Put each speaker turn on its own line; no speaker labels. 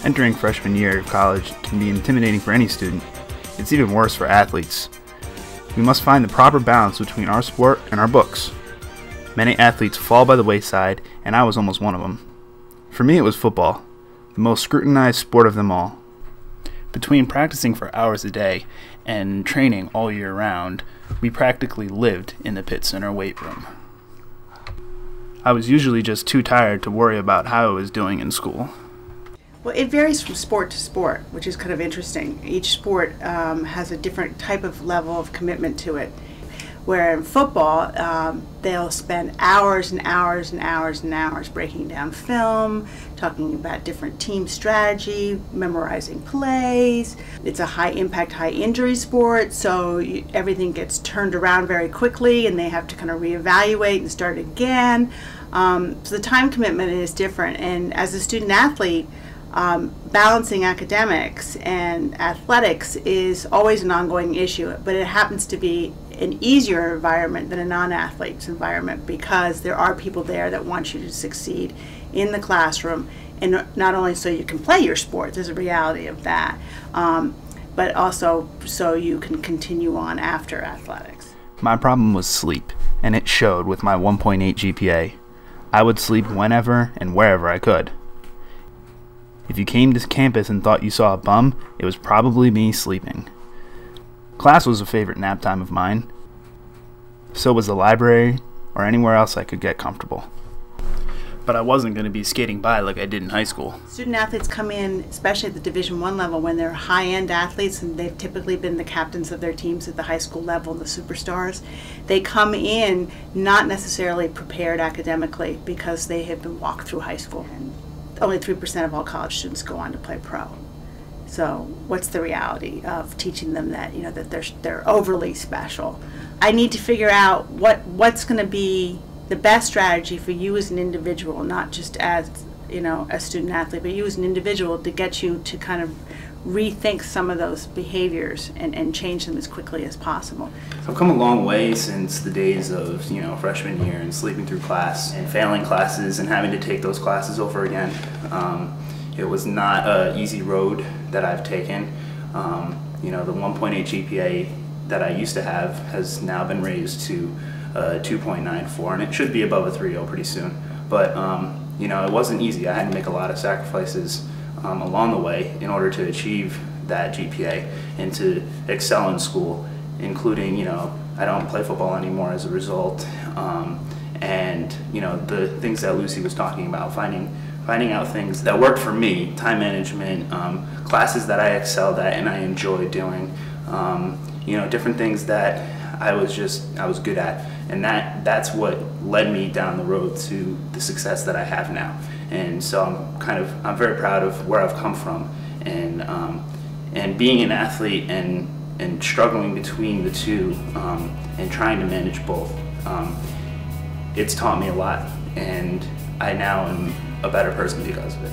Entering freshman year of college can be intimidating for any student. It's even worse for athletes. We must find the proper balance between our sport and our books. Many athletes fall by the wayside, and I was almost one of them. For me, it was football, the most scrutinized sport of them all. Between practicing for hours a day and training all year round, we practically lived in the Pitt Center weight room. I was usually just too tired to worry about how I was doing in school.
Well, it varies from sport to sport, which is kind of interesting. Each sport has a different type of level of commitment to it. Where in football, they'll spend hours and hours and hours and hours breaking down film, talking about different team strategy, memorizing plays. It's a high impact, high injury sport, so everything gets turned around very quickly and they have to kind of reevaluate and start again. So the time commitment is different, and as a student athlete, balancing academics and athletics is always an ongoing issue, but it happens to be an easier environment than a non-athlete's environment because there are people there that want you to succeed in the classroom, and not only so you can play your sport, there's a reality of that, but also so you can continue on after athletics.
My problem was sleep, and it showed with my 1.8 GPA. I would sleep whenever and wherever I could. If you came to campus and thought you saw a bum, it was probably me sleeping. Class was a favorite nap time of mine. So was the library or anywhere else I could get comfortable. But I wasn't going to be skating by like I did in high school.
Student athletes come in, especially at the Division I level, when they're high-end athletes and they've typically been the captains of their teams at the high school level, the superstars. They come in not necessarily prepared academically because they have been walked through high school. And only 3% of all college students go on to play pro. So what's the reality of teaching them that, that they're overly special? I need to figure out what's going to be the best strategy for you as an individual, not just as a student athlete, but you as an individual, to get you to kind of rethink some of those behaviors and change them as quickly as possible.
I've come a long way since the days of freshman year and sleeping through class and failing classes and having to take those classes over again. It was not an easy road that I've taken. The 1.8 GPA that I used to have has now been raised to 2.94, and it should be above a 3.0 pretty soon. But it wasn't easy. I had to make a lot of sacrifices along the way in order to achieve that GPA and to excel in school, including, I don't play football anymore as a result, and the things that Lucy was talking about, finding out things that worked for me, time management, classes that I excelled at and I enjoyed doing, different things that I was good at, and that's what led me down the road to the success that I have now. And so I'm very proud of where I've come from, and being an athlete and struggling between the two, and trying to manage both. It's taught me a lot, and I now am a better person because of it.